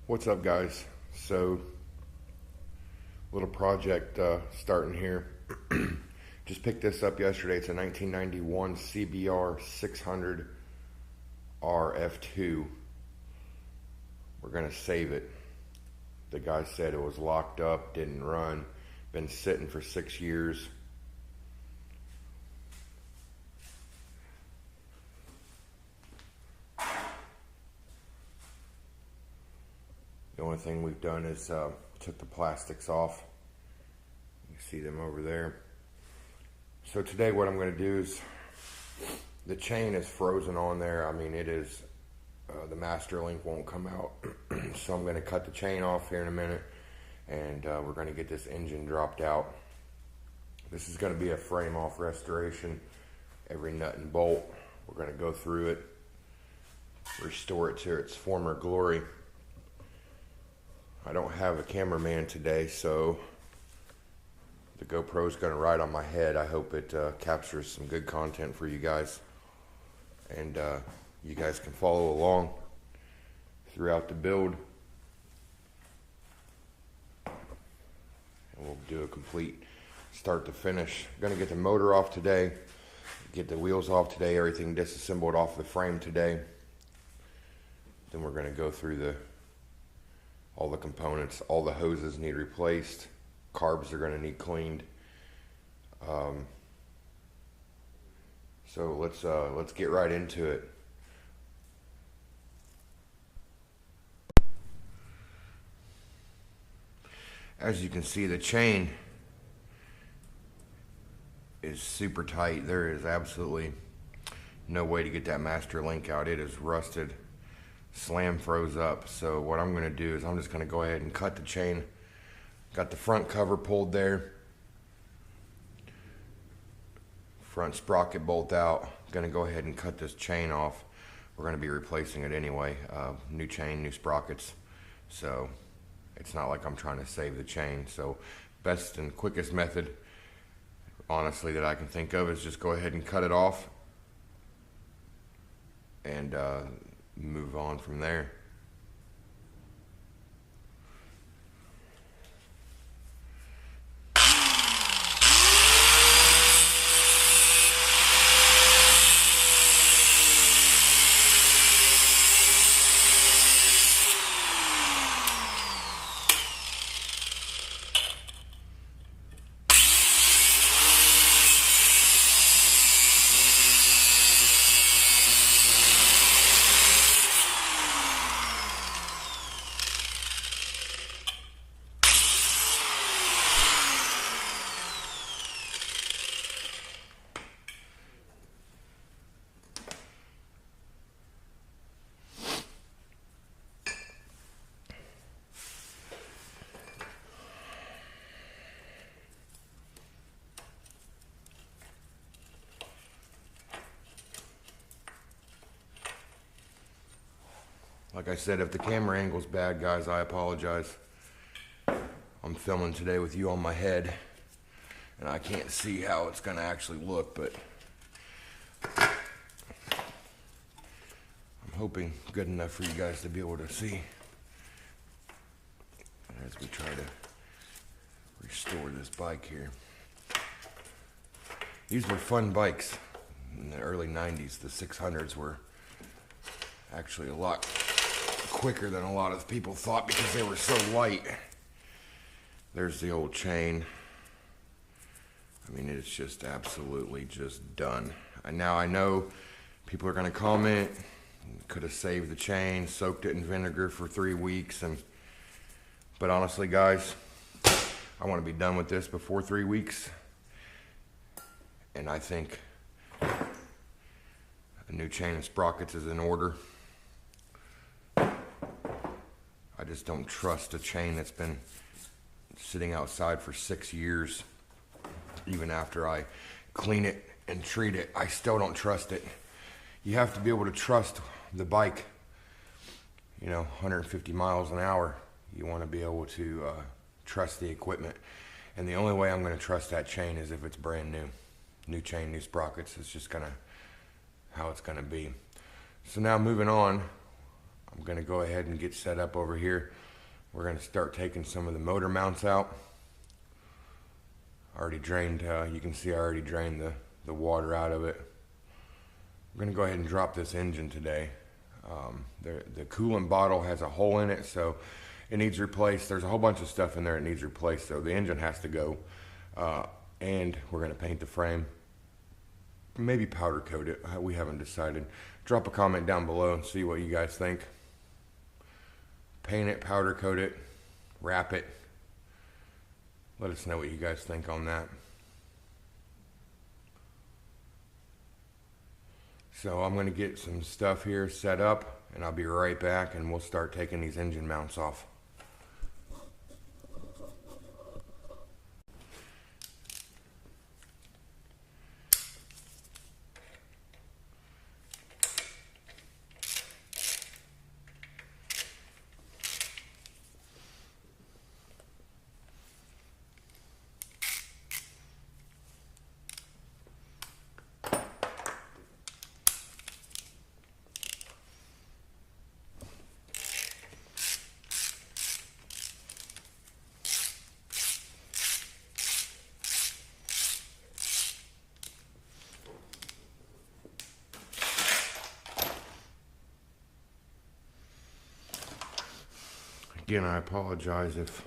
What's up, guys? So, little project starting here. Just picked this up yesterday. It's a 1991 CBR 600 RF2. We're gonna save it. The guy said it was locked up, didn't run, been sitting for 6 years. The only thing we've done is took the plastics off. You see them over there. So today what I'm going to do is, the chain is frozen on there. I mean, it is, the master link won't come out. So I'm going to cut the chain off here in a minute, and we're going to get this engine dropped out. This is going to be a frame off restoration. Every nut and bolt, we're going to go through it, restore it to its former glory. I don't have a cameraman today, so the GoPro's gonna ride on my head. I hope it captures some good content for you guys, and you guys can follow along throughout the build, and we'll do a complete start to finish. I'm gonna get the motor off today, get the wheels off today, everything disassembled off the frame today. Then we're gonna go through all the components. All the hoses need replaced. Carbs are gonna need cleaned. So let's get right into it. As you can see, the chain is super tight. There is absolutely no way to get that master link out. It is rusted. Slam froze up. So what I'm going to do is I'm just going to go ahead and cut the chain. Got the front cover pulled there, front sprocket bolt out. Going to go ahead and cut this chain off. We're going to be replacing it anyway. New chain, new sprockets, so it's not like I'm trying to save the chain. So best and quickest method, honestly, that I can think of is just go ahead and cut it off and move on from there. Like I said, if the camera angle's bad, guys, I apologize. I'm filming today with you on my head, and I can't see how it's gonna actually look, but I'm hoping good enough for you guys to be able to see as we try to restore this bike here. These were fun bikes in the early 90s. The 600s were actually a lot quicker than a lot of people thought because they were so light. There's the old chain. I mean, it's just absolutely just done. And now I know people are going to comment, could have saved the chain, soaked it in vinegar for 3 weeks, but honestly, guys, I want to be done with this before 3 weeks. And I think a new chain and sprockets is in order. I just don't trust a chain that's been sitting outside for 6 years. Even after I clean it and treat it, I still don't trust it. You have to be able to trust the bike. You know, 150 miles an hour. You want to be able to trust the equipment. And the only way I'm going to trust that chain is if it's brand new. New chain, new sprockets. It's just how it's going to be. So now moving on, I'm going to go ahead and get set up over here. We're going to start taking some of the motor mounts out. Already drained, you can see I already drained the water out of it. I'm going to go ahead and drop this engine today. The coolant bottle has a hole in it, so it needs replaced. There's a whole bunch of stuff in there that needs replaced, so the engine has to go. And we're going to paint the frame. Maybe powder coat it. We haven't decided. Drop a comment down below and see what you guys think. Paint it, powder coat it, wrap it. Let us know what you guys think on that. So I'm going to get some stuff here set up, and I'll be right back, and we'll start taking these engine mounts off. Again, I apologize if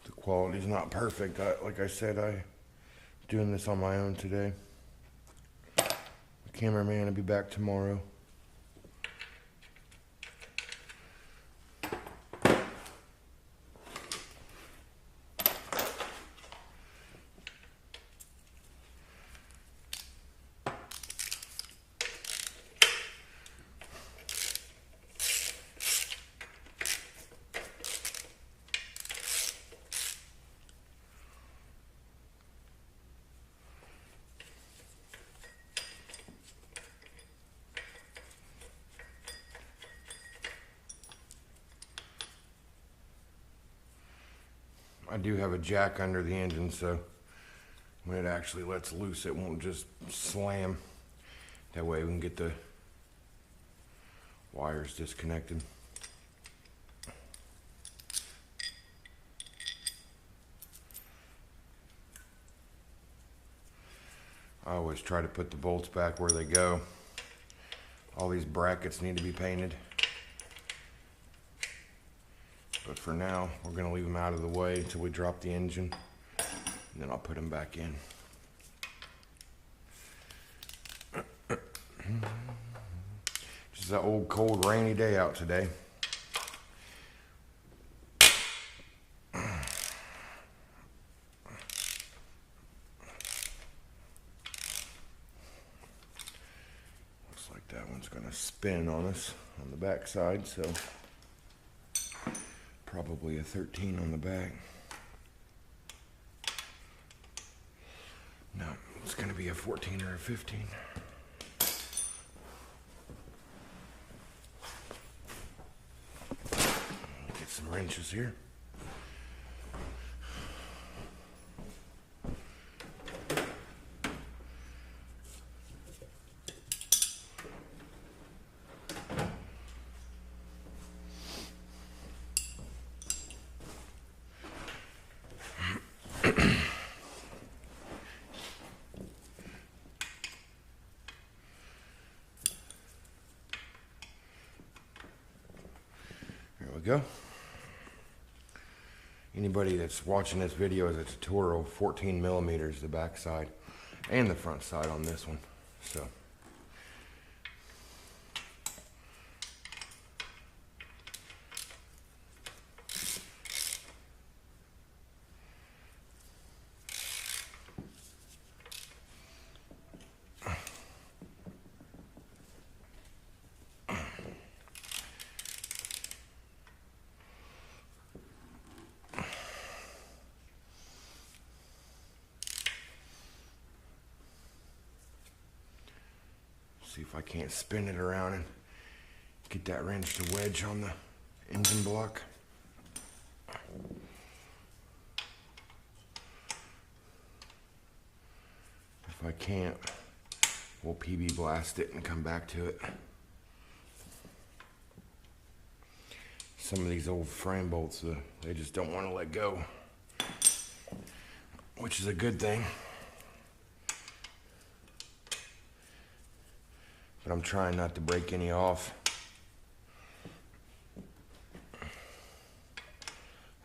the quality's not perfect. Like I said, I'm doing this on my own today. The cameraman will be back tomorrow. I do have a jack under the engine, so when it actually lets loose, it won't just slam. That way we can get the wires disconnected. I always try to put the bolts back where they go. All these brackets need to be painted. But for now, we're going to leave them out of the way until we drop the engine, and then I'll put them back in. Just that old cold rainy day out today. Looks like that one's going to spin on us on the back side, so probably a 13 on the back. No, it's going to be a 14 or a 15. Get some wrenches here. Go. Anybody that's watching this video is a Totoro 14 millimeters, the back side and the front side on this one. So see if I can't spin it around and get that wrench to wedge on the engine block. If I can't, we'll PB blast it and come back to it. some of these old frame bolts, they just don't want to let go, which is a good thing. But I'm trying not to break any off.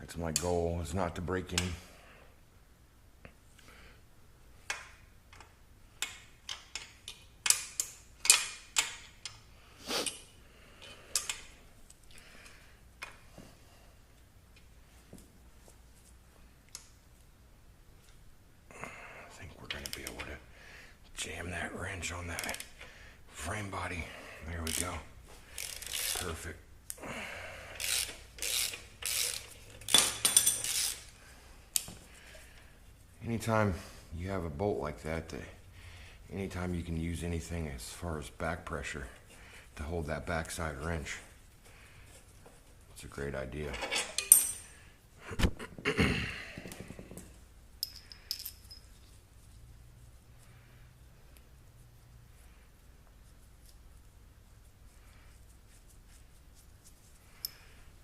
That's my goal, is not to break any. I think we're going to be able to jam that wrench on that frame body. There we go. Perfect. Anytime you have a bolt like that, anytime you can use anything as far as back pressure to hold that backside wrench, it's a great idea.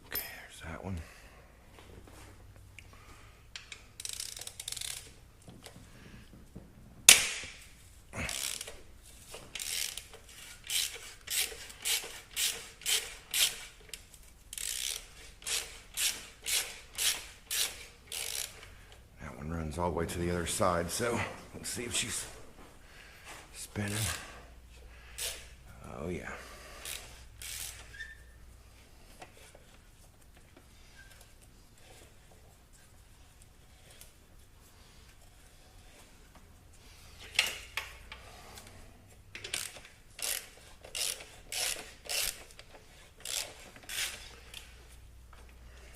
Okay, there's that one. All the way to the other side, so let's see if she's spinning. Oh yeah.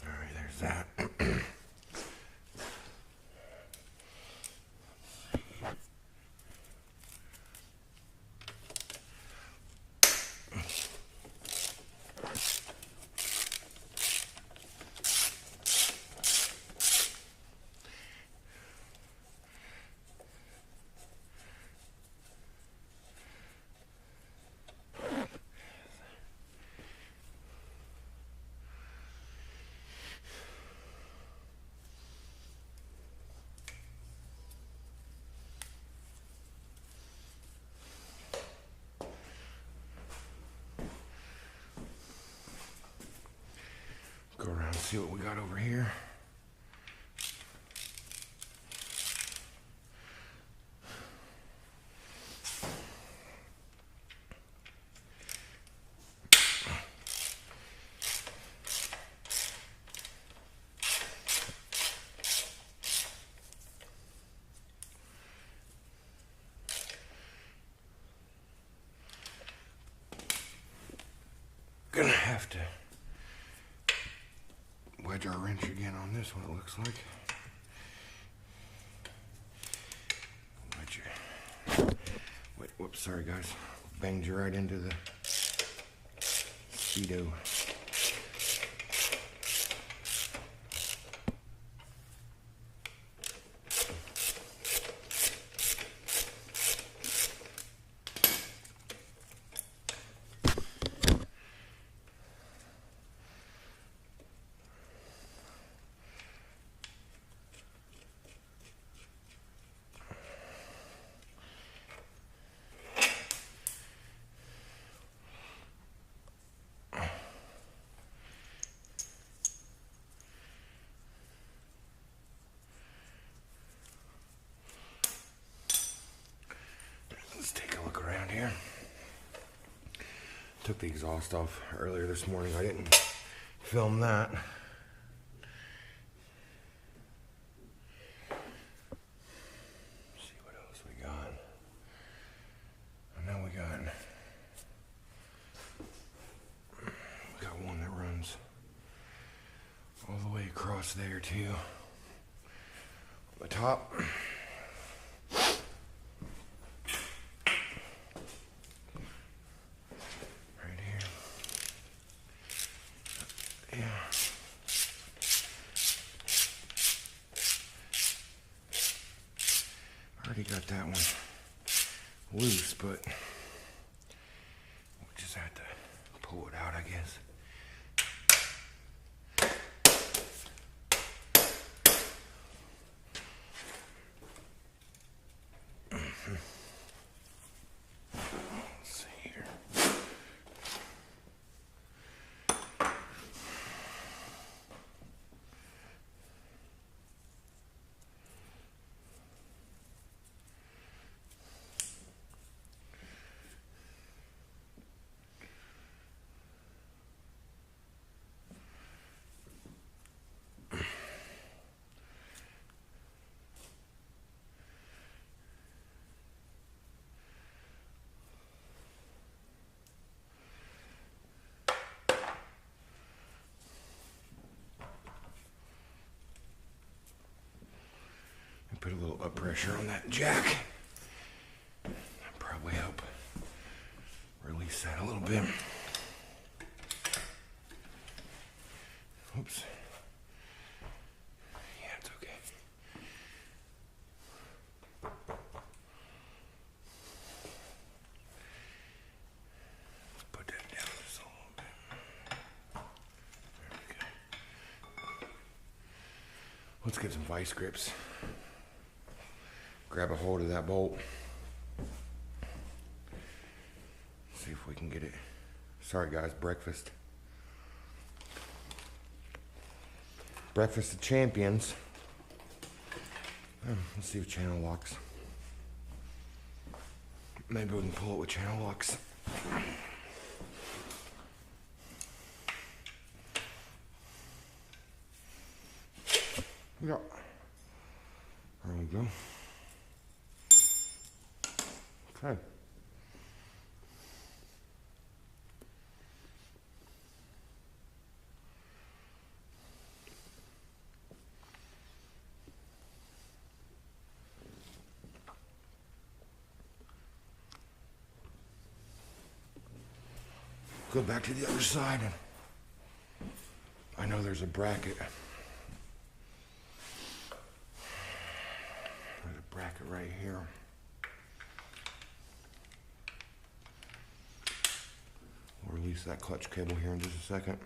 All right, there's that. Go around and see what we got over here. Gonna have to wedge our wrench again on this one, it looks like. Wedge it. Wait, whoops, sorry guys. Banged you right into the Speedo. Let's take a look around here. Took the exhaust off earlier this morning. I didn't film that. See what else we got. I know we got one that runs all the way across there too. On the top. Already got that one loose, but we just have to pull it out, I guess. put a little up pressure on that jack. Probably help release that a little bit. Oops. Yeah, it's okay. Let's put that down just a little bit. There we go. Let's get some vice grips. Grab a hold of that bolt. See if we can get it. Sorry guys, breakfast. Breakfast of champions. Let's see if channel locks. Maybe we can pull it with channel locks. Yeah. There we go. Okay. Go back to the other side, and I know there's a bracket. There's a bracket right here. We'll release that clutch cable here in just a second.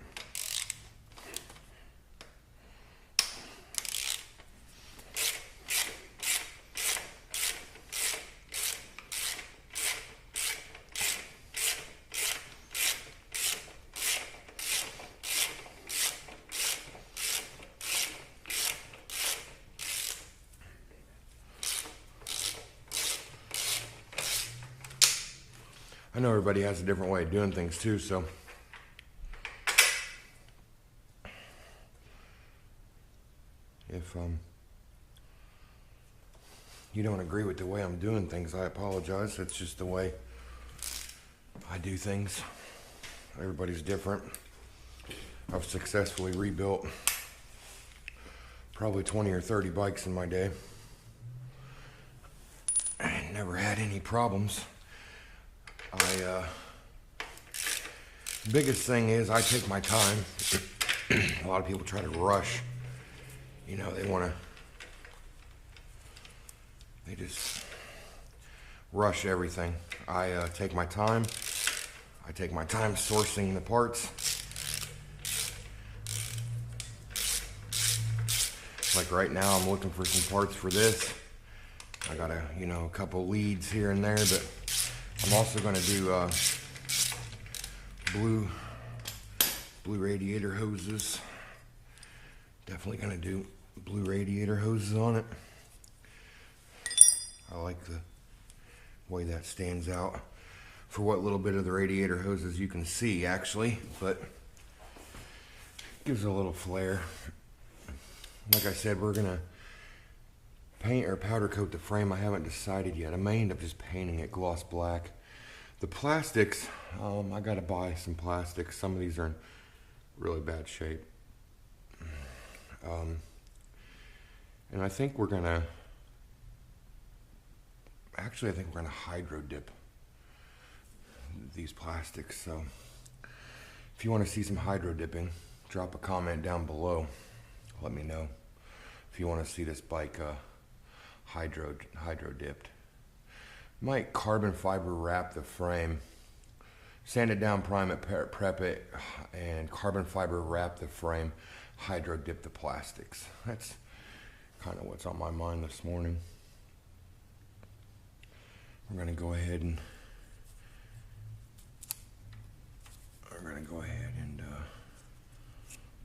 I know everybody has a different way of doing things too, so if you don't agree with the way I'm doing things, I apologize. It's just the way I do things. Everybody's different. I've successfully rebuilt probably 20 or 30 bikes in my day. I never had any problems. Biggest thing is I take my time. A lot of people try to rush. You know, they just rush everything. I take my time. I take my time sourcing the parts. Like right now, I'm looking for some parts for this. I got a couple leads here and there, but I'm also going to do blue radiator hoses. Definitely going to do blue radiator hoses on it. I like the way that stands out for what little bit of the radiator hoses you can see, actually, but gives a little flare. Like I said, we're going to paint or powder coat the frame. I haven't decided yet. I may end up just painting it gloss black. The plastics, I gotta buy some plastics. Some of these are in really bad shape. And I think we're gonna, actually I think we're gonna hydro dip these plastics. So if you wanna see some hydro dipping, drop a comment down below. Let me know if you wanna see this bike hydro dipped. Might carbon fiber wrap the frame, sand it down, prime it, prep it, and carbon fiber wrap the frame, hydro dip the plastics. That's kind of what's on my mind this morning. We're gonna go ahead and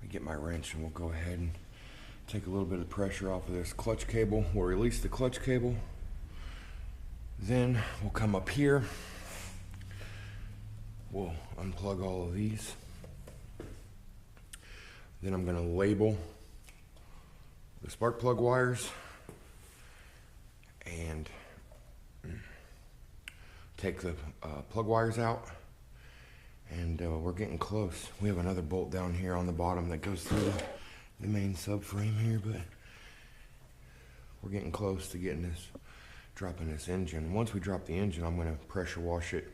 get my wrench, and we'll go ahead and take a little bit of pressure off of this clutch cable. We'll release the clutch cable. Then we'll come up here. We'll unplug all of these. Then I'm going to label the spark plug wires and take the plug wires out. And we're getting close. We have another bolt down here on the bottom that goes through the main subframe here, but we're getting close to getting this, dropping this engine. Once we drop the engine, I'm gonna pressure wash it,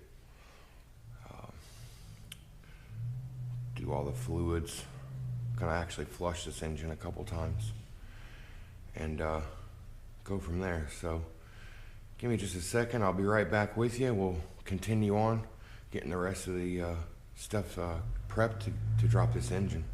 do all the fluids. Gonna actually flush this engine a couple times and go from there. So give me just a second, I'll be right back with you. We'll continue on getting the rest of the stuff prepped to drop this engine.